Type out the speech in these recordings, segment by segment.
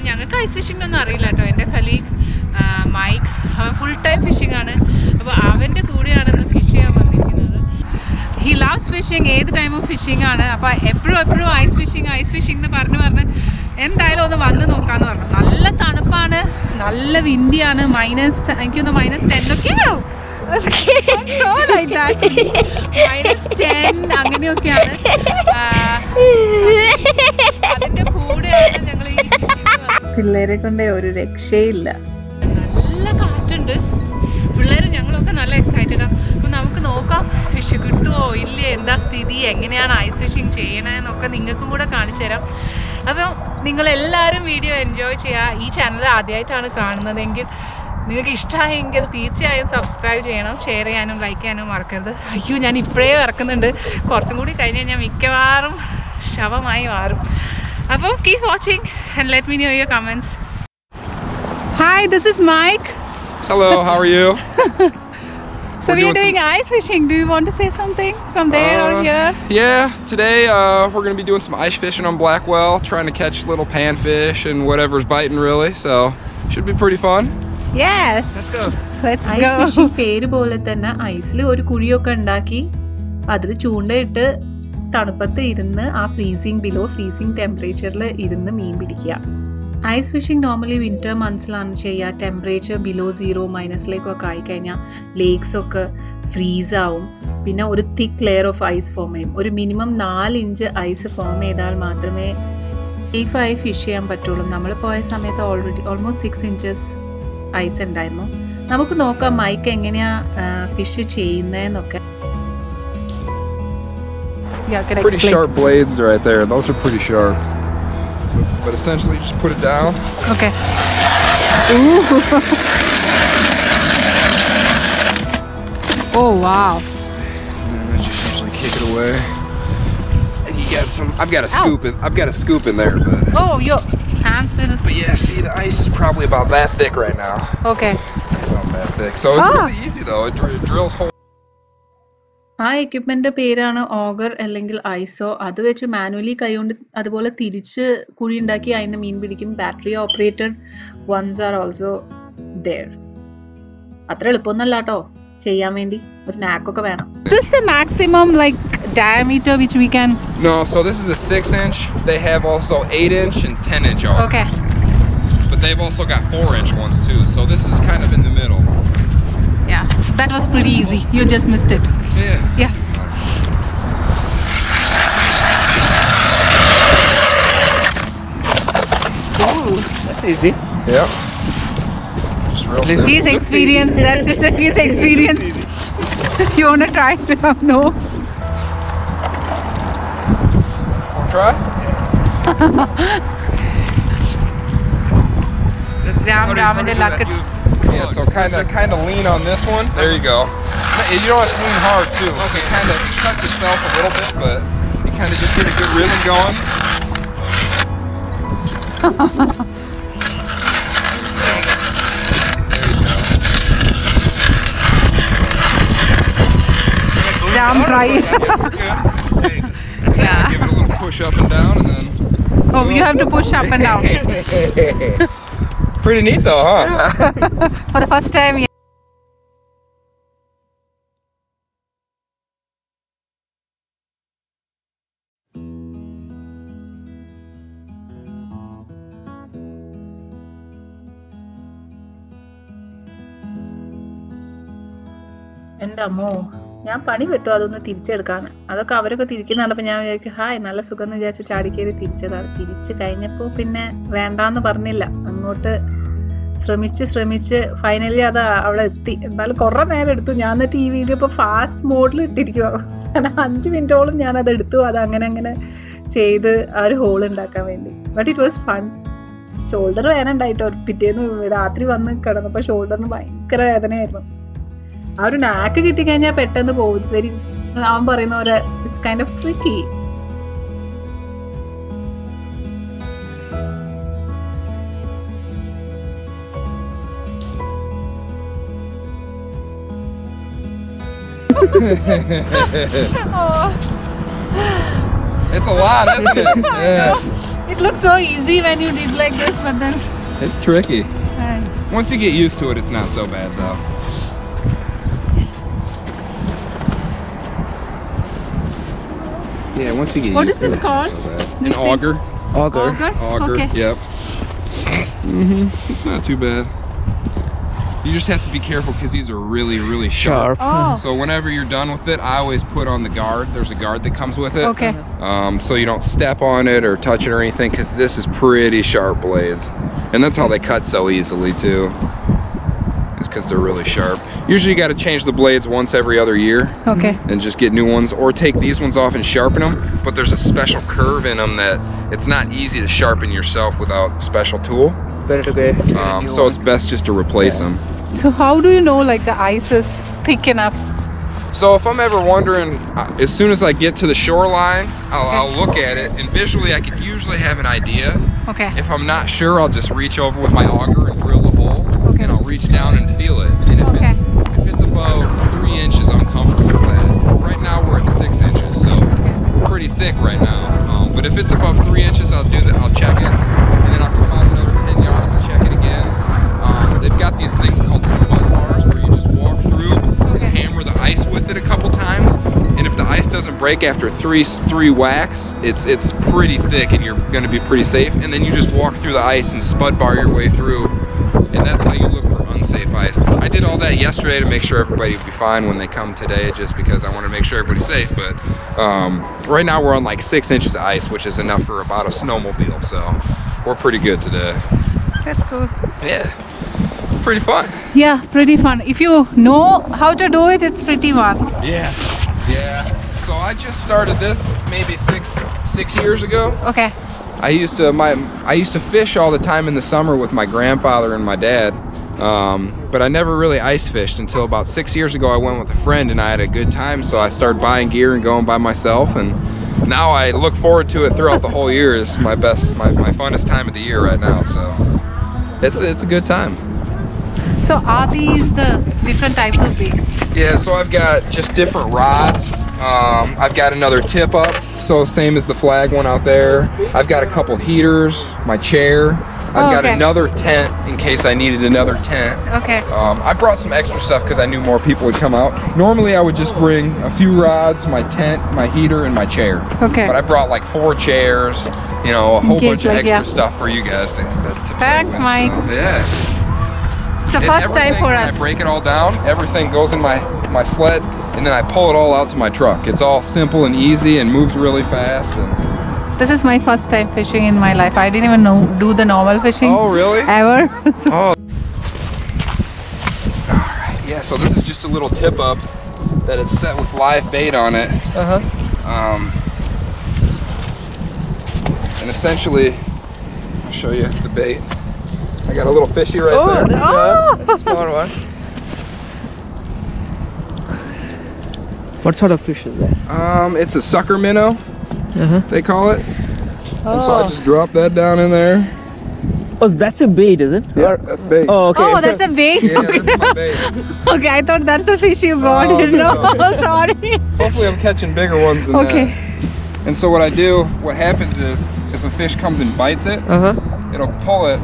ഞങ്ങൾക്ക് ഐസ് ഫിഷിംഗൊന്നും അറിയില്ല കേട്ടോ. എൻ്റെ കലീഗ് മൈക്ക് അവൻ ഫുൾ ടൈം ഫിഷിംഗ് ആണ്. അപ്പോൾ അവൻ്റെ കൂടെയാണ് ഇന്ന് ഫിഷ് ചെയ്യാൻ വന്നിരിക്കുന്നത്. ഹി ലവ്സ് ഫിഷിങ്, ഏത് ടൈമും ഫിഷിംഗ് ആണ്. അപ്പോൾ എപ്പോഴും ഐസ് ഫിഷിംഗ് എന്ന് പറഞ്ഞ് എന്തായാലും ഒന്ന് വന്ന് നോക്കാമെന്ന് പറഞ്ഞു. നല്ല തണുപ്പാണ്, നല്ല വിൻഡിയാണ്. എനിക്കൊന്ന് -10 ഒക്കെയാവും, -10 അങ്ങനെയൊക്കെയാണ്. അതിൻ്റെ കൂടെയാണ് ഞങ്ങൾ ഈ പിള്ളേരെ കൊണ്ട് ഒരു രക്ഷയില്ല. നല്ല കാറ്റുണ്ട്. പിള്ളേരും ഞങ്ങളൊക്കെ നല്ല എക്സൈറ്റഡാണ്. അപ്പോൾ നമുക്ക് നോക്കാം ഫിഷ് കിട്ടുമോ ഇല്ലേ, എന്താ സ്ഥിതി, എങ്ങനെയാണ് ഐസ് ഫിഷിങ് ചെയ്യണമെന്നൊക്കെ നിങ്ങൾക്കും കൂടെ കാണിച്ചു തരാം. അപ്പോൾ നിങ്ങളെല്ലാവരും വീഡിയോ എൻജോയ് ചെയ്യുക. ഈ ചാനൽ ആദ്യമായിട്ടാണ് കാണുന്നതെങ്കിൽ നിങ്ങൾക്ക് ഇഷ്ടമായെങ്കിൽ തീർച്ചയായും സബ്സ്ക്രൈബ് ചെയ്യണം, ഷെയർ ചെയ്യാനും ലൈക്ക് ചെയ്യാനും മറക്കരുത്. അയ്യോ, ഞാൻ ഇപ്പോഴേ ഇറക്കുന്നുണ്ട്, കുറച്ചും കൂടി കഴിഞ്ഞ് കഴിഞ്ഞാൽ മിക്കവാറും ശവമായി മാറും. അപ്പോൾ keep watching and let me know your comments. Hi, this is Mike. Hello, how are you? So we are doing ice fishing. Do you want to say something from there or here? Yeah, today we're going to be doing some ice fishing on Blackwell, trying to catch little panfish and whatever's biting really. So, should be pretty fun. Yes. Let's go. Ice fishing പേര് പോലെ തന്നെ ഐസിൽ ഒരു കുഴിയൊക്കെ ഉണ്ടാക്കി അതിൽ ചൂണ്ടയിട്ട് തണുപ്പത്ത് ഇരുന്ന് ആ below freezing ടെമ്പറേച്ചറിൽ ഇരുന്ന് മീൻ പിടിക്കുക. ഐസ് ഫിഷിംഗ് നോർമലി വിന്റർ മന്ത്സിലാണ് ചെയ്യുക. ടെമ്പറേച്ചർ ബിലോ 0 - ആയിക്കഴിഞ്ഞാൽ ലേക്സ് ഒക്കെ ഫ്രീസ് ആവും. പിന്നെ ഒരു thick layer of ice form ചെയ്യും. ഒരു മിനിമം 4 ഇഞ്ച് ഐസ് ഫോം ചെയ്താൽ മാത്രമേ സേഫായി ഫിഷ് ചെയ്യാൻ പറ്റുള്ളൂ. നമ്മൾ പോയ സമയത്ത് ഓൾമോസ്റ്റ് 6 ഇഞ്ചസ് ഐസ് ഉണ്ടായിരുന്നു. നമുക്ക് നോക്കാം മൈക്ക് എങ്ങനെയാ fish ചെയ്യുന്നതെന്നൊക്കെ. Pretty sharp blades right there. Those are pretty sharp. But essentially, just put it down. Okay. Oh wow. And then just essentially kick it away. And you got some. I've got a scoop in there, but. Oh, your hands will. But yeah, see, the ice is probably about that thick right now. Okay. About that thick. So it's really easy though. It drills holes. ആ equipment പേരാണ് auger അല്ലെങ്കിൽ ഐസോ. അത് വെച്ച് manually കൈകൊണ്ട് അതുപോലെ തിരിച്ച് കുഴി ഉണ്ടാക്കി അതിന് മീൻ പിടിക്കും. Battery operated ones are also there. അത്ര എളുപ്പമൊന്നല്ല കേട്ടോ ചെയ്യാൻ വേണ്ടി, ഒരു നാക്കൊക്കെ വേണം. This is the maximum like diameter which we can. No, so this is a 6-inch. They have also 8-inch and 10-inch ours. Okay. But they've also got 4-inch ones too. So this is kind of in the middle. Yeah, that was pretty easy. You just missed it. Yeah. Yeah. Ooh, that's easy. Yep. Just real simple. He's experienced. That's just that he's experienced. You wanna try? No. Wanna try? Ram's luck. Yeah, so kind of lean on this one. There you go. You don't have to lean hard too. Okay, it cuts itself a little bit, but you kind of just get a good rhythm going. There you go. Ram, try it. Yeah. Give it a little push up and down, and then. Oh, you have to push up and down. Pretty neat though, huh? For the first time, yeah. എൻ്റെ അമ്മോ, ഞാൻ പണി പെട്ടു അതൊന്ന് തിരിച്ചെടുക്കാൻ. അതൊക്കെ അവരൊക്കെ തിരിക്കുന്ന കണ്ടപ്പോൾ ഞാൻ വിചാരിക്കും ഹായ് നല്ല സുഖം എന്ന് വിചാരിച്ച് ചാടിക്കേറി തിരിച്ചതാണ്. തിരിച്ച് കഴിഞ്ഞപ്പോൾ പിന്നെ വേണ്ടാന്ന് പറഞ്ഞില്ല. അങ്ങോട്ട് ശ്രമിച്ച് ഫൈനലി അത് അവിടെ എത്തി. എന്നാലും കുറേ നേരം എടുത്തു. ഞാൻ എന്നിട്ട് ഈ വീഡിയോ ഇപ്പോൾ ഫാസ്റ്റ് മോഡിൽ ഇട്ടിരിക്കുമോ, കാരണം 5 മിനിറ്റോളം ഞാനത് എടുത്തു. അത് അങ്ങനെ ചെയ്ത് ആ ഒരു ഹോൾ ഉണ്ടാക്കാൻ വേണ്ടി. But it was fun. Shoulder വേദന ഉണ്ടായിട്ടോ. പിറ്റേന്ന് രാത്രി വന്ന് കിടന്നപ്പോൾ ഷോൾഡറിന് ഭയങ്കര വേദനയായിരുന്നു. ആ ഒരു നാക്ക് കിട്ടിക്കഴിഞ്ഞാൽ പെട്ടെന്ന് പോകും. ഇറ്റ്സ് വെരി, അവൻ പറയുന്ന പോലെ it's kind of tricky. It's a lot, isn't it? Yeah. It looks so easy when you did like this, but then. It's tricky. Once you get used to it, it's not so bad though. Yeah, once you get What used is to this it, called? it's not so bad. This An thing? auger. Auger? Auger. Okay. Yep. It's not too bad. You just have to be careful because these are really, really sharp. Oh. So whenever you're done with it, I always put on the guard. There's a guard that comes with it. Okay. So you don't step on it or touch it or anything, because this is pretty sharp blades. And that's how they cut so easily too. It's because they're really sharp. Usually you got to change the blades once every other year. Okay. And just get new ones, or take these ones off and sharpen them. But there's a special curve in them that it's not easy to sharpen yourself without a special tool. So it's best just to replace them. So how do you know like the ice is thick enough? So if I'm ever wondering, as soon as I get to the shoreline, I'll look at it, and visually I can usually have an idea. Okay. If I'm not sure, I'll just reach over with my auger and drill the hole, Okay. and I'll reach down and feel it. And if it's above 3 inches, I'm comfortable with that. Right now we're at 6 inches, so we're pretty thick right now. But if it's above 3 inches, I'll check it, and then I'll come out another 10 yards and check it again. They've got these things called spud bars where you just walk through and hammer the ice with it a couple times, and if the ice doesn't break after three whacks, it's pretty thick and you're going to be pretty safe. And then you just walk through the ice and spud bar your way through, and that's how you look for unsafe ice. I did all that yesterday to make sure everybody would be fine when they come today, just because I want to make sure everybody's safe. But right now we're on like 6 inches of ice, which is enough for about a snowmobile, so we're pretty good today. That's cool. Yeah, pretty fun. Yeah, pretty fun. If you know how to do it, it's pretty fun. Yeah. So I just started this maybe six years ago. Okay. I used to fish all the time in the summer with my grandfather and my dad, but I never really ice fished until about 6 years ago. I went with a friend and I had a good time, so I started buying gear and going by myself, and now I look forward to it throughout the whole year. It's my funnest time of the year right now, so it's a good time. So are these the different types of bait? Yeah, so I've got just different rods. I've got another tip up, so same as the flag one out there. I've got a couple heaters, my chair. I've got another tent in case I needed another tent. Okay. I brought some extra stuff because I knew more people would come out. Normally I would just bring a few rods, my tent, my heater, and my chair. Okay. But I brought like 4 chairs, you know, a whole bunch of like, extra stuff for you guys to Thanks, Mike. So, yeah. It's the first time for us. When I break it all down, everything goes in my sled, and then I pull it all out to my truck. It's all simple and easy and moves really fast. And This is my first time fishing in my life. I didn't even do the normal fishing. oh, really? Ever. Oh. Alright, yeah, so this is just a little tip up that it's set with live bait on it. And essentially, I'll show you the bait. I got a little fishy right there. Oh. That's a small one. What sort of fish is that? It's a sucker minnow, they call it. And so I just dropped that down in there. Oh, that's a bait, is it? Yeah, that's bait. Oh, okay. Oh, that's a bait. Yeah, that's my bait. Okay, I thought that's the fish you bought. Oh, No, no. sorry. Hopefully I'm catching bigger ones than Okay. that. And so what happens is, if a fish comes and bites it, it'll pull it,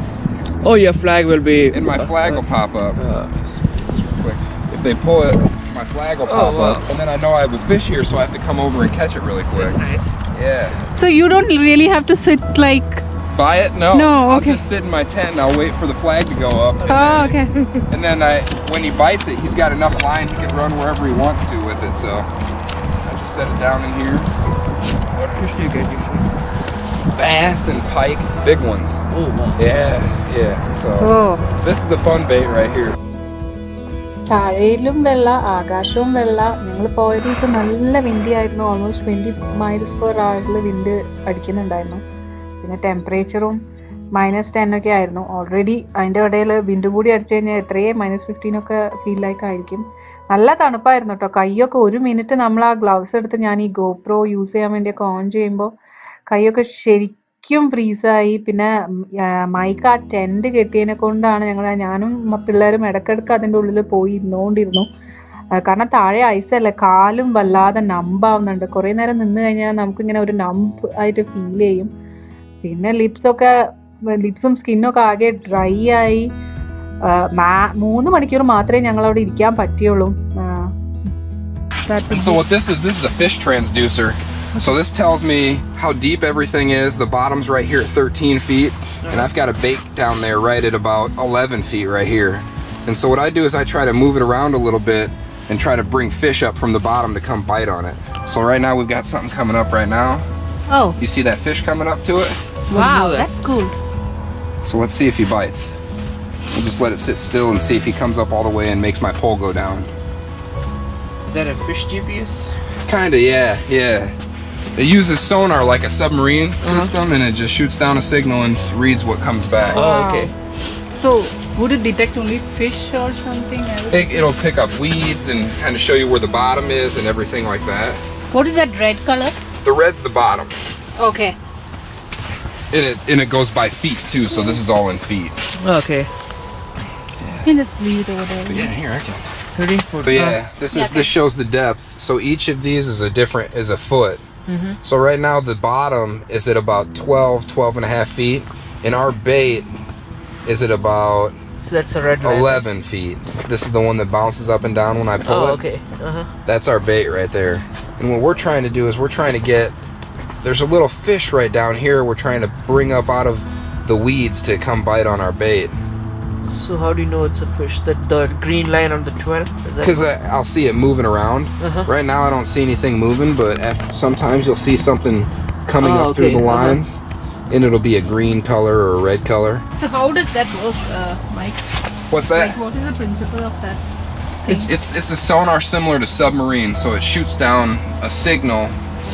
Oh, your flag will be. and my flag will pop up. Just real quick. If they pull it, my flag will pop wow. up, and then I know I have a fish here, so I have to come over and catch it really quick. That's nice. Yeah. So you don't really have to sit like. Buy it? No. No, okay. I'll just sit in my tent and I'll wait for the flag to go up. Oh, okay. And then when he bites it, he's got enough line he can run wherever he wants to with it. So I just set it down in here. What fish do you get usually? Bass and pike, big ones. Oh, wow. Yeah. So Oh. this is the fun bait right here. താഴയിലും വെള്ള ആകാശവും വെള്ള. ഞങ്ങൾ പോയ ദിവസം നല്ല windy ആയിരുന്നു. Almost 20 miles/hour wind അടിക്കുന്നുണ്ടായിരുന്നു. പിന്നെ ടെമ്പറേച്ചറും -10 ഒക്കെ ആയിരുന്നു. ഓൾറെഡി അതിൻ്റെ ഇടയിൽ വിൻഡ് കൂടി അടിച്ചു കഴിഞ്ഞാൽ എത്രയേ -15 ഒക്കെ ഫീൽ ലൈക്ക് ആയിരിക്കും. നല്ല തണുപ്പായിരുന്നു കേട്ടോ. കൈയൊക്കെ 1 മിനിറ്റ് നമ്മൾ ആ ഗ്ലൗസ് എടുത്ത് ഞാൻ ഈ GoPro യൂസ് ചെയ്യാൻ വേണ്ടിയൊക്കെ ഓൺ ചെയ്യുമ്പോൾ കൈയൊക്കെ ശരിക്കും ഫ്രീസായി. പിന്നെ മൈക്ക് ആ ടെൻറ്റ് കെട്ടിയതിനെ കൊണ്ടാണ് ഞാനും പിള്ളേരും ഇടയ്ക്കിടയ്ക്ക് അതിൻ്റെ ഉള്ളിൽ പോയി ഇരുന്നുകൊണ്ടിരുന്നു. കാരണം താഴെ ഐസല്ലേ, കാലും വല്ലാതെ നമ്പാവുന്നുണ്ട്. കുറേ നേരം നിന്ന് കഴിഞ്ഞാൽ നമുക്കിങ്ങനെ ഒരു നമ്പ് ആയിട്ട് ഫീൽ ചെയ്യും. പിന്നെ ലിപ്സും സ്കിന്നൊക്കെ ആകെ ഡ്രൈ ആയി. 3 മണിക്കൂർ മാത്രമേ ഞങ്ങൾ അവിടെ ഇരിക്കാൻ പറ്റിയുള്ളൂ. And so what this is a fish transducer. So this tells me how deep everything is. The bottom's right here at 13 feet, and I've got a bait down there right at about 11 feet right here. And so what I do is I try to move it around a little bit and try to bring fish up from the bottom to come bite on it. So right now we've got something coming up right now. Oh. You see that fish coming up to it? Wow, that's cool. So let's see if he bites. We'll just let it sit still and see if he comes up all the way and makes my pole go down. Is that a fish GPS? Kinda, yeah. It uses sonar like a submarine system, and it just shoots down a signal and reads what comes back. Oh, okay. So would it detect only fish or something else? It'll pick up weeds and kind of show you where the bottom is and everything like that. What is that red color? The red's the bottom. Okay. And it goes by feet too, so this is all in feet. Okay. You can just leave it over there. But yeah, here I can. 13 foot. So yeah, this shows the depth. So each of these is a foot. So right now the bottom is at about 12 and a half feet, and our bait is at about So that's a red line. 11 feet. This is the one that bounces up and down when I pull it. Okay. That's our bait right there. And what we're trying to do is we're trying to get, there's a little fish right down here we're trying to bring up out of the weeds to come bite on our bait. So how do you know it's a fish? The green line on the 12? Because I'll see it moving around. Right now I don't see anything moving, but sometimes you'll see something coming up through the lines, and it'll be a green color or a red color. So how does that work, Mike? What's that? Like, what is the principle of that? It's a sonar similar to submarine, so it shoots down a signal,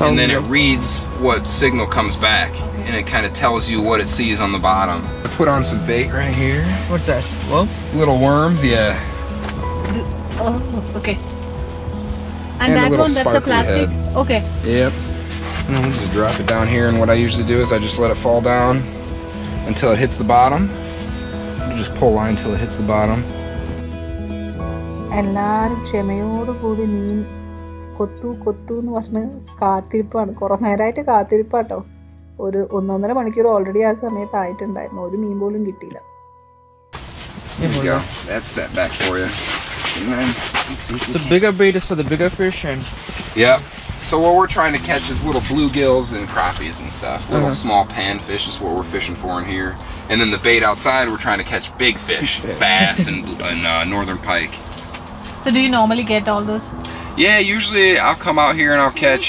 and then it reads what signal comes back, and it kind of tells you what it sees on the bottom. I put on some bait right here. What's that? Worm? Little worms, yeah. Oh, okay. And And a that little one, that's a sparkly plastic? Okay. Yep. And then we'll just drop it down here, and what I usually do is I just let it fall down until it hits the bottom. We'll just pull line until it hits the bottom. എല്ലാവരും ക്ഷമയോടുകൂടി മീൻ കൊത്തു എന്ന് പറഞ്ഞ് കാത്തിരിപ്പാണ്. കുറേ നേരമായിട്ട് കാത്തിരിപ്പാട്ടോ. ഒരു 1.5 മണിക്കൂർ already ആ സമയത്ത് ആയിട്ടുണ്ടായിരുന്നു. ഒരു മീൻ പോലും കിട്ടിയില്ല. There you go. That's set back for you. And then, let's see if we So bigger bait is for the bigger fish and... Yep. So what we're trying to catch is little bluegills and crappies and stuff. Little small panfish is what we're fishing for in here. And then the bait outside, we're trying to catch big fish, bass and northern pike. So do you normally get all those? Yeah, usually I'll come out here and I'll catch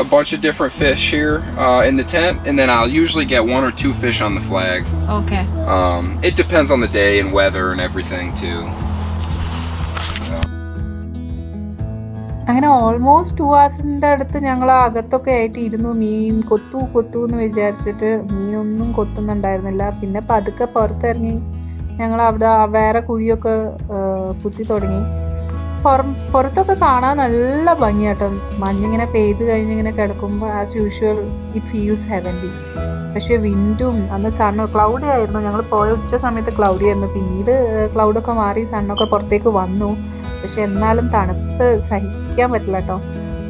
a bunch of different fish here in the tent, and then I'll usually get 1 or 2 fish on the flag. Okay. It depends on the day and weather and everything too. So. അങ്ങനെ almost 2 hours അടുത്ത് ഞങ്ങൾ അകത്തൊക്കെ ആയിട്ട് ഇരുന്നു. മീൻ കൊത്തു എന്ന് വിചാരിച്ചിട്ട് മീനൊന്നും കൊത്തുന്നുണ്ടായിരുന്നില്ല. പിന്നെ പതുക്കെ പുറത്തിറങ്ങി ഞങ്ങൾ അവിടെ വേറെ കുഴിയൊക്കെ കുത്തി തുടങ്ങി. പുറത്തൊക്കെ കാണാൻ നല്ല ഭംഗിയാട്ടോ. മഞ്ഞിങ്ങനെ പെയ്ത് കഴിഞ്ഞിങ്ങനെ കിടക്കുമ്പോൾ as usual it feels heavenly. പക്ഷേ വിൻഡും അന്ന് സണ്ണ് ക്ലൗഡി ആയിരുന്നു. ഞങ്ങൾ പോയ ഉച്ച സമയത്ത് ക്ലൗഡി ആയിരുന്നു. പിന്നീട് ക്ലൗഡൊക്കെ മാറി സണ്ണൊക്കെ പുറത്തേക്ക് വന്നു. പക്ഷെ എന്നാലും തണുപ്പ് സഹിക്കാൻ പറ്റില്ല കേട്ടോ.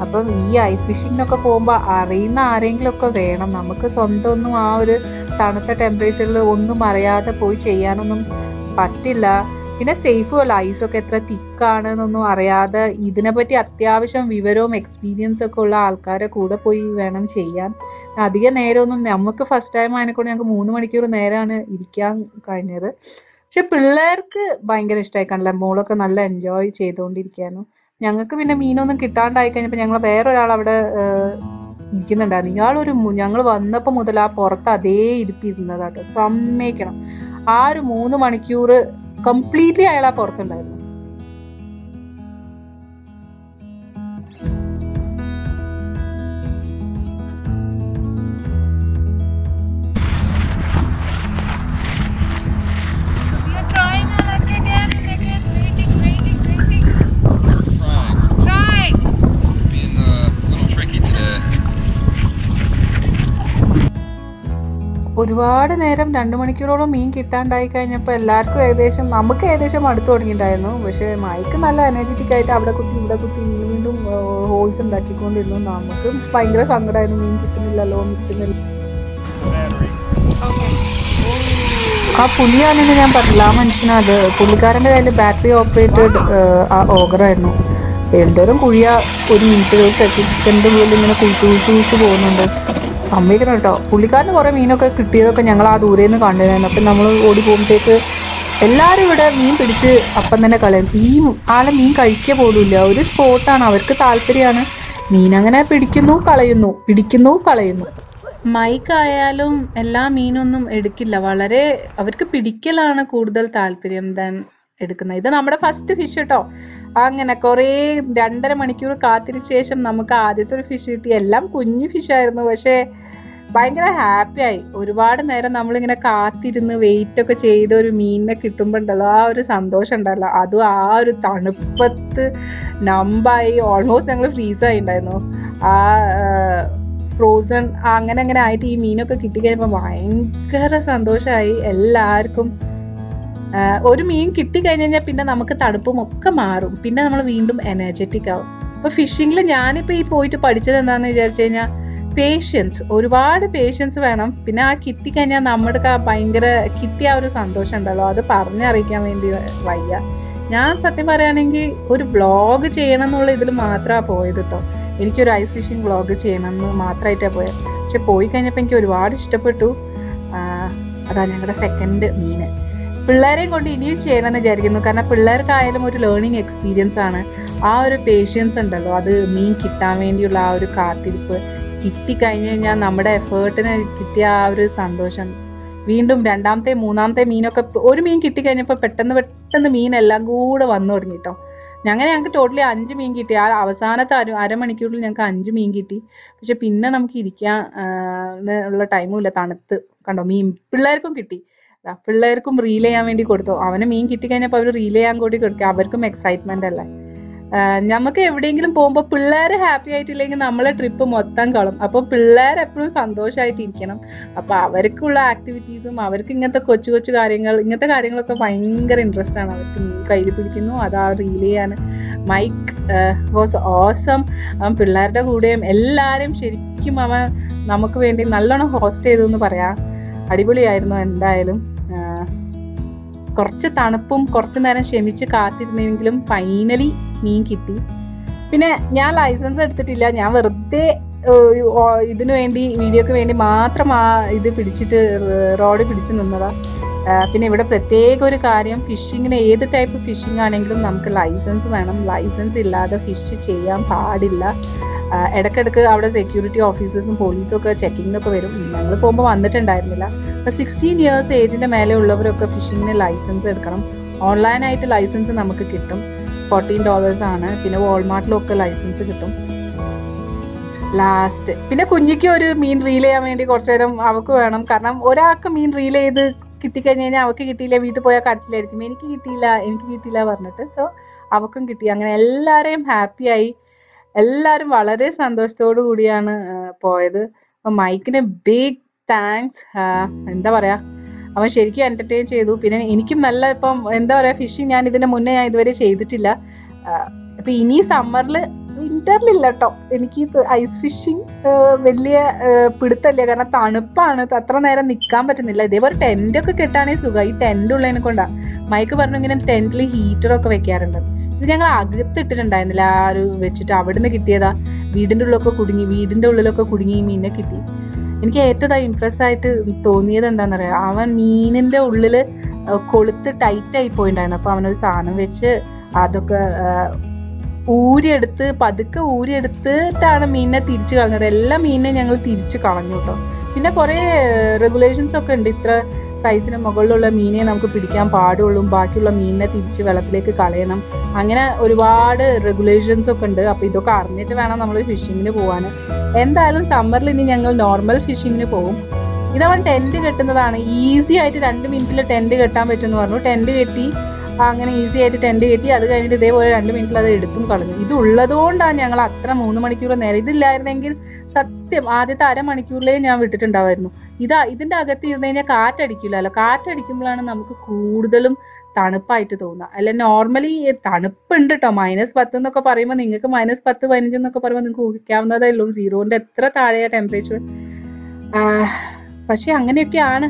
അപ്പം ഈ ഐസ് ഫിഷിങ്ങിനൊക്കെ പോകുമ്പോൾ അറിയുന്ന ആരെങ്കിലുമൊക്കെ വേണം. നമുക്ക് സ്വന്തം ഒന്നും ആ ഒരു തണുത്ത ടെമ്പറേച്ചറിൽ ഒന്നും അറിയാതെ പോയി ചെയ്യാനൊന്നും പറ്റില്ല. പിന്നെ സേഫും അല്ല. ഐസൊക്കെ എത്ര തിക്കാണെന്നൊന്നും അറിയാതെ ഇതിനെപ്പറ്റി അത്യാവശ്യം വിവരവും എക്സ്പീരിയൻസും ഒക്കെ ഉള്ള ആൾക്കാരെ കൂടെ പോയി വേണം ചെയ്യാൻ. അധിക നേരമൊന്നും നമുക്ക് ഫസ്റ്റ് ടൈം ആയതിനെക്കൊണ്ട് ഞങ്ങൾക്ക് 3 മണിക്കൂർ നേരമാണ് ഇരിക്കാൻ കഴിഞ്ഞത്. പക്ഷെ പിള്ളേർക്ക് ഭയങ്കര ഇഷ്ടമായി കാണില്ല. മോളൊക്കെ നല്ല എൻജോയ് ചെയ്തുകൊണ്ടിരിക്കുകയായിരുന്നു. ഞങ്ങൾക്ക് പിന്നെ മീനൊന്നും കിട്ടാണ്ടായി കഴിഞ്ഞപ്പോൾ ഞങ്ങൾ വേറൊരാൾ അവിടെ ഇരിക്കുന്നുണ്ടായിരുന്നു. ഇയാളൊരു ഞങ്ങൾ വന്നപ്പോൾ മുതൽ ആ പുറത്ത് അതേ ഇരിപ്പിരുന്നതാട്ടോ. സമ്മതിക്കണം. ആ ഒരു 3 മണിക്കൂർ കംപ്ലീറ്റ്ലി അയാൾ ആ പുറത്തുണ്ടായിരുന്നു. ഒരുപാട് നേരം 2 മണിക്കൂറോളം മീൻ കിട്ടാണ്ടായി കഴിഞ്ഞപ്പോൾ എല്ലാവർക്കും നമുക്ക് ഏകദേശം അടുത്ത് തുടങ്ങിയിട്ടുണ്ടായിരുന്നു. പക്ഷേ മൈക്ക് നല്ല എനർജറ്റിക് ആയിട്ട് അവിടെ കുത്തി ഇവിടെ കുത്തി വീണ്ടും ഹോൾസ് ഉണ്ടാക്കിക്കൊണ്ടിരുന്നു. നമുക്ക് ഭയങ്കര സങ്കടമായിരുന്നു. മീൻ കിട്ടുന്നില്ലല്ലോ. ആ പുലിയാണെങ്കിൽ ഞാൻ പറഞ്ഞില്ല, ആ മനുഷ്യനത് പുള്ളിക്കാരൻ്റെ കയ്യിൽ ബാറ്ററി ഓപ്പറേറ്റഡ് ഓഗറായിരുന്നു. എന്തോരം കുഴിയ ഒരു മിനിറ്റ് സെക്കൻഡിൻ്റെ ഉള്ളിൽ ഇങ്ങനെ കുഴിച്ച് പോകുന്നുണ്ട്. സമ്മതിക്കണം കേട്ടോ. പുള്ളിക്കാരന് കുറേ മീനൊക്കെ കിട്ടിയതൊക്കെ ഞങ്ങൾ ആ ദൂരെ നിന്ന് കണ്ടിരുന്നു. അപ്പം നമ്മൾ ഓടി പോകുമ്പോഴത്തേക്ക് എല്ലാവരും ഇവിടെ മീൻ പിടിച്ച് അപ്പം തന്നെ കളയും. ഈ ആളെ മീൻ കഴിക്കുക പോലുമില്ല. ഒരു സ്പോട്ടാണ്, അവർക്ക് താല്പര്യമാണ്. മീൻ അങ്ങനെ പിടിക്കുന്നു കളയുന്നു. മൈക്കായാലും എല്ലാ മീനൊന്നും എടുക്കില്ല. വളരെ അവർക്ക് പിടിക്കലാണ് കൂടുതൽ താല്പര്യം ദാൻ എടുക്കുന്നത്. ഇത് നമ്മുടെ ഫസ്റ്റ് ഫിഷ് കേട്ടോ. അങ്ങനെ കുറേ 2.5 മണിക്കൂർ കാത്തിരിച്ച ശേഷം നമുക്ക് ആദ്യത്തെ ഒരു ഫിഷ് കിട്ടി. എല്ലാം കുഞ്ഞു ഫിഷായിരുന്നു, പക്ഷേ ഭയങ്കര ഹാപ്പിയായി. ഒരുപാട് നേരം നമ്മളിങ്ങനെ കാത്തിരുന്ന് വെയിറ്റ് ഒക്കെ ചെയ്ത് ഒരു മീനിനെ കിട്ടുമ്പോൾ ഉണ്ടല്ലോ ആ ഒരു സന്തോഷം ഉണ്ടല്ലോ, അതും ആ ഒരു തണുപ്പത്ത് നമ്പായി ഓൾമോസ്റ്റ് ഞങ്ങൾ ഫ്രീസായി ഉണ്ടായിരുന്നു. ആ ഫ്രോസൺ അങ്ങനെ ആയിട്ട് ഈ മീനൊക്കെ കിട്ടിക്കഴിഞ്ഞപ്പോൾ ഭയങ്കര സന്തോഷമായി എല്ലാവർക്കും. ഒരു മീൻ കിട്ടിക്കഴിഞ്ഞ് കഴിഞ്ഞാൽ പിന്നെ നമുക്ക് തണുപ്പും ഒക്കെ മാറും, പിന്നെ നമ്മൾ വീണ്ടും എനർജറ്റിക് ആവും. അപ്പോൾ ഫിഷിങ്ങിൽ ഞാനിപ്പോൾ ഈ പോയിട്ട് പഠിച്ചത് എന്താണെന്ന് വിചാരിച്ചു കഴിഞ്ഞാൽ പേഷ്യൻസ്, ഒരുപാട് പേഷ്യൻസ് വേണം. പിന്നെ ആ കിട്ടിക്കഴിഞ്ഞാൽ നമ്മുടെ ഭയങ്കര കിട്ടിയ ഒരു സന്തോഷം ഉണ്ടല്ലോ, അത് പറഞ്ഞറിയിക്കാൻ വേണ്ടി വയ്യ. ഞാൻ സത്യം പറയുകയാണെങ്കിൽ ഒരു വ്ളോഗ് ചെയ്യണം എന്നുള്ള ഇതിൽ മാത്രമാണ് പോയത് കേട്ടോ. എനിക്കൊരു ഐസ് ഫിഷിംഗ് വ്ളോഗ് ചെയ്യണം എന്ന് മാത്രമായിട്ടാണ് പോയത്. പക്ഷെ പോയി കഴിഞ്ഞപ്പോൾ എനിക്ക് ഒരുപാട് ഇഷ്ടപ്പെട്ടു. അതാണ് ഞങ്ങളുടെ സെക്കൻഡ് മീന്. പിള്ളേരെയും കൊണ്ട് ഇനിയും ചെയ്യണമെന്ന് വിചാരിക്കുന്നു. കാരണം പിള്ളേർക്കായാലും ഒരു ലേണിംഗ് എക്സ്പീരിയൻസ് ആണ്. ആ ഒരു പേഷ്യൻസ് ഉണ്ടല്ലോ, അത് മീൻ കിട്ടാൻ വേണ്ടിയുള്ള ആ ഒരു കാത്തിരിപ്പ്, കിട്ടിക്കഴിഞ്ഞ് കഴിഞ്ഞാൽ നമ്മുടെ എഫേർട്ടിന് കിട്ടിയ ആ ഒരു സന്തോഷം, വീണ്ടും രണ്ടാമത്തെ മൂന്നാമത്തെ മീനൊക്കെ ഒരു മീൻ കിട്ടിക്കഴിഞ്ഞപ്പോൾ പെട്ടെന്ന് മീനെല്ലാം കൂടെ വന്നു തുടങ്ങി കേട്ടോ. ഞങ്ങൾക്ക് ടോട്ടലി 5 മീൻ കിട്ടി. ആ അവസാനത്തെ അരമണിക്കൂറിൽ ഞങ്ങൾക്ക് 5 മീൻ കിട്ടി. പക്ഷെ പിന്നെ നമുക്ക് ഇരിക്കാൻ ഉള്ള ടൈമും ഇല്ല, തണുത്ത്. കണ്ടോ മീൻ പിള്ളേർക്കും കിട്ടി. പിള്ളേർക്കും റീൽ ചെയ്യാൻ വേണ്ടി കൊടുത്തു. അവന് മീൻ കിട്ടിക്കഴിഞ്ഞപ്പോൾ അവർ റീൽ ചെയ്യാൻ കൂടി കൊടുക്കുക. അവർക്കും എക്സൈറ്റ്മെന്റ് അല്ലേ. നമുക്ക് എവിടെയെങ്കിലും പോകുമ്പോൾ പിള്ളേർ ഹാപ്പി ആയിട്ടില്ലെങ്കിൽ നമ്മളെ ട്രിപ്പ് മൊത്തം കളും. അപ്പോൾ പിള്ളേർ എപ്പോഴും സന്തോഷമായിട്ടിരിക്കണം. അപ്പോൾ അവർക്കുള്ള ആക്ടിവിറ്റീസും അവർക്ക് ഇങ്ങനത്തെ കൊച്ചു കാര്യങ്ങൾ, ഇങ്ങനത്തെ കാര്യങ്ങളൊക്കെ ഭയങ്കര ഇൻട്രസ്റ്റ് ആണ്. അവർക്ക് മീൻ കയ്യിൽ പിടിക്കുന്നു, അതാ റീൽ ചെയ്യാൻ. Mike was awesome. അവൻ പിള്ളേരുടെ കൂടെയും എല്ലാവരെയും ശരിക്കും അവൻ നമുക്ക് വേണ്ടി നല്ലോണം ഹോസ്റ്റ് ചെയ്തു എന്ന് പറയാം. അടിപൊളിയായിരുന്നു എന്തായാലും. കുറച്ച് തണുപ്പും കുറച്ച് നേരം ക്ഷമിച്ച് കാത്തിരുന്നെങ്കിലും ഫൈനലി മീൻ കിട്ടി. പിന്നെ ഞാൻ ലൈസൻസ് എടുത്തിട്ടില്ല. ഞാൻ വെറുതെ ഇതിനു വേണ്ടി വീഡിയോക്ക് വേണ്ടി മാത്രം ഇത് പിടിച്ചിട്ട് റോഡ് പിടിച്ച് നിന്നതാ. പിന്നെ ഇവിടെ പ്രത്യേക ഒരു കാര്യം, ഫിഷിങ്ങിന് ഏത് ടൈപ്പ് ഫിഷിംഗ് ആണെങ്കിലും നമുക്ക് ലൈസൻസ് വേണം. ലൈസൻസ് ഇല്ലാതെ ഫിഷ് ചെയ്യാൻ പാടില്ല. ഇടയ്ക്കിടയ്ക്ക് അവിടെ സെക്യൂരിറ്റി ഓഫീസേഴ്സും പോലീസും ഒക്കെ ചെക്കിങ്ങിനൊക്കെ വരും. ഞങ്ങൾ പോകുമ്പോൾ വന്നിട്ടുണ്ടായിരുന്നില്ല. അപ്പോൾ 16 ഇയേഴ്സ് ഏജിൻ്റെ മേലെ ഉള്ളവരൊക്കെ ഫിഷിങ്ങിന് ലൈസൻസ് എടുക്കണം. ഓൺലൈനായിട്ട് ലൈസൻസ് നമുക്ക് കിട്ടും. $14 ആണ്. പിന്നെ വാൾമാർട്ടിലൊക്കെ ലൈസൻസ് കിട്ടും. ലാസ്റ്റ് പിന്നെ കുഞ്ഞിക്ക് ഒരു മീൻ റീൽ ചെയ്യാൻ വേണ്ടി കുറച്ചു നേരം അവൾക്ക് വേണം. കാരണം ഒരാൾക്ക് മീൻ റീൽ ചെയ്ത് കിട്ടിക്കഴിഞ്ഞ് കഴിഞ്ഞാൽ അവൾക്ക് കിട്ടിയില്ല, വീട്ടിൽ പോയാൽ കരച്ചിലായിരിക്കും, എനിക്ക് കിട്ടിയില്ല പറഞ്ഞിട്ട്. സോ അവൾക്കും കിട്ടി. അങ്ങനെ എല്ലാവരെയും ഹാപ്പിയായി. എല്ലാവരും വളരെ സന്തോഷത്തോടു കൂടിയാണ് പോയത്. അപ്പം മൈക്കിന് ബിഗ് താങ്ക്സ്. എന്താ പറയുക, അവൻ ശരിക്കും എൻ്റർടൈൻ ചെയ്തു. പിന്നെ എനിക്കും നല്ല ഇപ്പം എന്താ പറയുക, ഫിഷിങ് ഞാൻ ഇതിൻ്റെ മുന്നേ ഞാൻ ഇതുവരെ ചെയ്തിട്ടില്ല. അപ്പം ഇനി സമ്മറിൽ വിൻ്ററിലില്ല കേട്ടോ എനിക്ക് ഐസ് ഫിഷിങ് വലിയ പിടുത്തമില്ല. കാരണം തണുപ്പാണ്, അത്ര നേരം നിൽക്കാൻ പറ്റുന്നില്ല. ഇതേപോലെ ടെൻ്റൊക്കെ കെട്ടാണെങ്കിൽ സുഖം. ഈ ടെൻ്റ് ഉള്ളതിനെ കൊണ്ടാണ്. മൈക്ക് പറഞ്ഞു ഇങ്ങനെ ടെൻറ്റിൽ ഹീറ്ററൊക്കെ വെക്കാറുണ്ട്. ഇത് ഞങ്ങൾ അകത്തിട്ടിട്ടുണ്ടായിരുന്നില്ല, ആ ഒരു വെച്ചിട്ട് അവിടുന്ന് കിട്ടിയതാ. വീടിൻ്റെ ഉള്ളിലൊക്കെ കുടുങ്ങി ഈ മീനിനെ കിട്ടി. എനിക്ക് ഏറ്റവും ഇംപ്രസ് ആയിട്ട് തോന്നിയത് എന്താണെന്ന് അറിയാം, അവൻ മീനിൻ്റെ ഉള്ളിൽ കൊളുത്ത് ടൈറ്റായി പോയിണ്ടായിരുന്നു. അപ്പോൾ അവനൊരു സാധനം വെച്ച് അതൊക്കെ പതുക്കെ ഊരിയെടുത്തിട്ടാണ് മീനിനെ തിരിച്ചു കളഞ്ഞത്. എല്ലാ മീനിനെയും ഞങ്ങൾ തിരിച്ചു കളഞ്ഞു കേട്ടോ. പിന്നെ കുറേ റെഗുലേഷൻസ് ഒക്കെ ഉണ്ട്. ഇത്ര സൈസിന് മുകളിലുള്ള മീനെ നമുക്ക് പിടിക്കാൻ പാടുള്ളൂ, ബാക്കിയുള്ള മീനിനെ തിരിച്ച് വെള്ളത്തിലേക്ക് കളയണം. അങ്ങനെ ഒരുപാട് റെഗുലേഷൻസ് ഒക്കെ ഉണ്ട്. അപ്പോൾ ഇതൊക്കെ അറിഞ്ഞിട്ട് വേണം നമ്മൾ ഫിഷിങ്ങിന് പോകാൻ. എന്തായാലും സമ്മറിൽ ഇനി ഞങ്ങൾ നോർമൽ ഫിഷിങ്ങിന് പോകും. ഇതവൻ ടെൻറ്റ് കെട്ടുന്നതാണ്. ഈസി ആയിട്ട് 2 മിനിറ്റിൽ ടെൻറ്റ് കെട്ടാൻ പറ്റുമെന്ന് പറഞ്ഞു. ടെൻറ്റ് കെട്ടി അങ്ങനെ ഈസി ആയിട്ട് ടെൻറ്റ് കെട്ടി. അത് കഴിഞ്ഞിട്ട് ഇതേപോലെ 2 മിനിറ്റിൽ അത് എടുത്തും കളഞ്ഞു. ഇത് ഉള്ളതുകൊണ്ടാണ് ഞങ്ങൾ അത്ര 3 മണിക്കൂർ നേരം. ഇതില്ലായിരുന്നെങ്കിൽ സത്യം ആദ്യത്തെ അരമണിക്കൂറിലേ ഞാൻ വിട്ടിട്ടുണ്ടാവുമായിരുന്നു. ഇതിൻ്റെ അകത്ത് ഇരുന്ന് കഴിഞ്ഞാൽ കാറ്റടിക്കില്ലല്ലോ. കാറ്റടിക്കുമ്പോഴാണ് നമുക്ക് കൂടുതലും തണുപ്പായിട്ട് തോന്നുക. അല്ല നോർമലി തണുപ്പുണ്ട് കേട്ടോ. -10 എന്നൊക്കെ പറയുമ്പോൾ നിങ്ങൾക്ക് -10, -15 എന്നൊക്കെ പറയുമ്പോൾ നിങ്ങൾക്ക് ഊഹിക്കാവുന്നതേ ഉള്ളൂ. 0ൻ്റെ എത്ര താഴെയാ ടെമ്പറേച്ചർ. പക്ഷെ അങ്ങനെയൊക്കെയാണ്.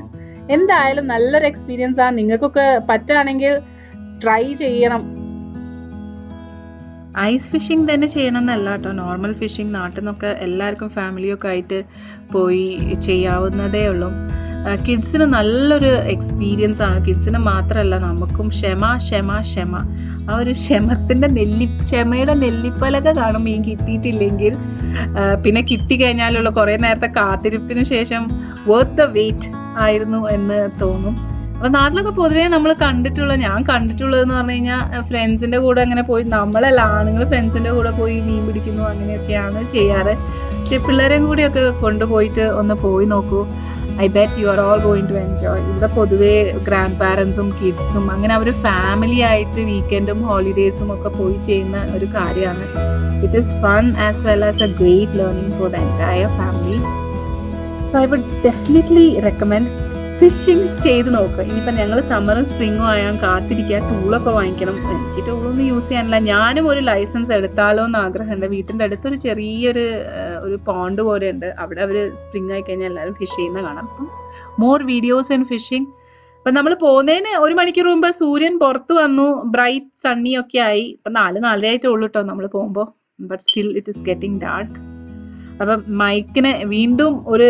എന്തായാലും നല്ലൊരു എക്സ്പീരിയൻസ് ആണ്. നിങ്ങൾക്കൊക്കെ പറ്റുകയാണെങ്കിൽ ട്രൈ ചെയ്യണം. ഐസ് ഫിഷിംഗ് തന്നെ ചെയ്യണം എന്നല്ല കേട്ടോ, നോർമൽ ഫിഷിംഗ് നാട്ടിൽ നിന്നൊക്കെ എല്ലാവർക്കും ഫാമിലിയൊക്കെ ആയിട്ട് പോയി ചെയ്യാവുന്നതേ ഉള്ളൂ. കിഡ്സിന് നല്ലൊരു എക്സ്പീരിയൻസ് ആണ്. കിഡ്സിന് മാത്രമല്ല നമുക്കും. ക്ഷമ ആ ഒരു ക്ഷമയുടെ നെല്ലിപ്പലക കാണും മീൻ കിട്ടിയിട്ടില്ലെങ്കിൽ. പിന്നെ കിട്ടിക്കഴിഞ്ഞാലുള്ള കുറേ നേരത്തെ കാത്തിരിപ്പിന് ശേഷം വർത്ത് ദ വെയിറ്റ് ആയിരുന്നു എന്ന് തോന്നും. അപ്പൊ നാട്ടിലൊക്കെ പൊതുവേ നമ്മൾ ഞാൻ കണ്ടിട്ടുള്ളതെന്ന് പറഞ്ഞു കഴിഞ്ഞാൽ ഫ്രണ്ട്സിന്റെ കൂടെ അങ്ങനെ പോയി, നമ്മളല്ല ആണുങ്ങൾ ഫ്രണ്ട്സിന്റെ കൂടെ പോയി മീൻ പിടിക്കുന്നു അങ്ങനെയൊക്കെയാണ് ചെയ്യാറ്. പക്ഷെ പിള്ളേരെയും കൂടിയൊക്കെ കൊണ്ടുപോയിട്ട് ഒന്ന് പോയി നോക്കൂ. I bet you are all going to enjoy. ഇവിടെ പൊതുവേ ഗ്രാൻഡ് പാരൻസും കിഡ്സും അങ്ങനെ അവർ ഫാമിലി ആയിട്ട് വീക്കെൻഡും ഹോളിഡേയ്സും ഒക്കെ പോയി ചെയ്യുന്ന ഒരു കാര്യമാണ്. It is fun as well as a great learning for the entire family. So I would definitely recommend fishing ചെയ്ത് നോക്കുക. ഇനിയിപ്പോൾ ഞങ്ങൾ സമ്മറും സ്പ്രിങ്ങും ആയാൽ കാത്തിരിക്കുക, ടൂളൊക്കെ വാങ്ങിക്കണം. എനിക്ക് ടൂളൊന്നും യൂസ് ചെയ്യാനില്ല. ഞാനും ഒരു ലൈസൻസ് എടുത്താലോ എന്ന് ആഗ്രഹമുണ്ട്. വീട്ടിൻ്റെ അടുത്തൊരു ചെറിയൊരു പോണ്ട് പോലെ ഉണ്ട്, അവിടെ അവർ സ്പ്രിങ് ആയി കഴിഞ്ഞാൽ എല്ലാവരും ഫിഷ് ചെയ്യുന്ന കാണാം. അപ്പം മോർ വീഡിയോസ് ഇൻ ഫിഷിംഗ്. അപ്പം നമ്മൾ പോകുന്നതിന് 1 മണിക്കൂർ മുമ്പ് സൂര്യൻ പുറത്ത് വന്നു, ബ്രൈറ്റ് സണ്ണി ഒക്കെ ആയി. ഇപ്പം 4:30 ആയിട്ടേ ഉള്ളൂ കേട്ടോ നമ്മൾ പോകുമ്പോൾ. But still it is getting dark. അപ്പം മൈക്കിന് വീണ്ടും ഒരു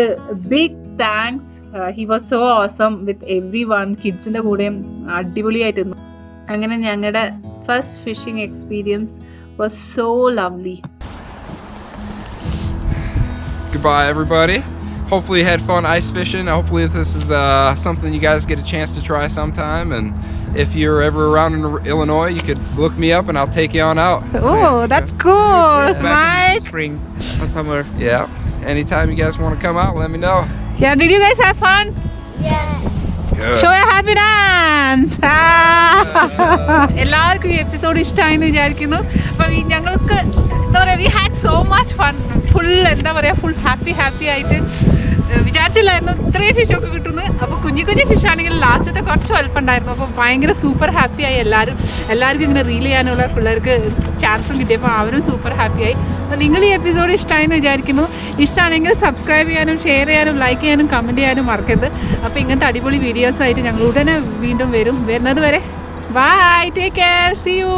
big thanks. He was so awesome with everyone. കിഡ്സിന്റെ കൂടെയും അടിപൊളിയായിട്ടിരുന്നു. അങ്ങനെ ഞങ്ങളുടെ first fishing experience was so lovely. Goodbye, everybody. Hopefully you had fun ice fishing. Hopefully this is something you guys get a chance to try sometime. And if you're ever around in Illinois, you could look me up and I'll take you on out. Oh, that's cool, Mike. Spring or summer. Yeah. Anytime you guys want to come out, let me know. Yeah, did you guys have fun? Yes. Good. Show a happy dance. എല്ലാവർക്കും ഈ episode ഇഷ്ടമായെന്ന് വിചാരിക്കുന്നു. അപ്പം ഞങ്ങൾക്ക് എന്താ പറയുക, we had so much fun. Full എന്താ പറയുക, ഫുൾ ഹാപ്പി ആയിട്ട് വിചാരിച്ചില്ലായിരുന്നു ഇത്രയും ഫിഷൊക്കെ കിട്ടുന്നു. അപ്പോൾ കുഞ്ഞു ഫിഷ് ആണെങ്കിൽ ലാസ്റ്റത്തെ കുറച്ച് വലുപ്പമുണ്ടായിരുന്നു. അപ്പോൾ ഭയങ്കര സൂപ്പർ ഹാപ്പിയായി എല്ലാവർക്കും ഇങ്ങനെ റീൽ ചെയ്യാനുള്ള പിള്ളേർക്ക് ചാൻസും കിട്ടിയപ്പോൾ അവരും സൂപ്പർ ഹാപ്പിയായി. അപ്പോൾ നിങ്ങൾ ഈ എപ്പിസോഡ് ഇഷ്ടമായെന്ന് വിചാരിക്കുന്നു. ഇഷ്ടമാണെങ്കിൽ സബ്സ്ക്രൈബ് ചെയ്യാനും ഷെയർ ചെയ്യാനും ലൈക്ക് ചെയ്യാനും കമൻറ്റ് ചെയ്യാനും മറക്കരുത്. അപ്പോൾ ഇങ്ങനത്തെ അടിപൊളി വീഡിയോസായിട്ട് ഞങ്ങൾ ഉടനെ വീണ്ടും വരുന്നത് വരെ bye, take care, see U.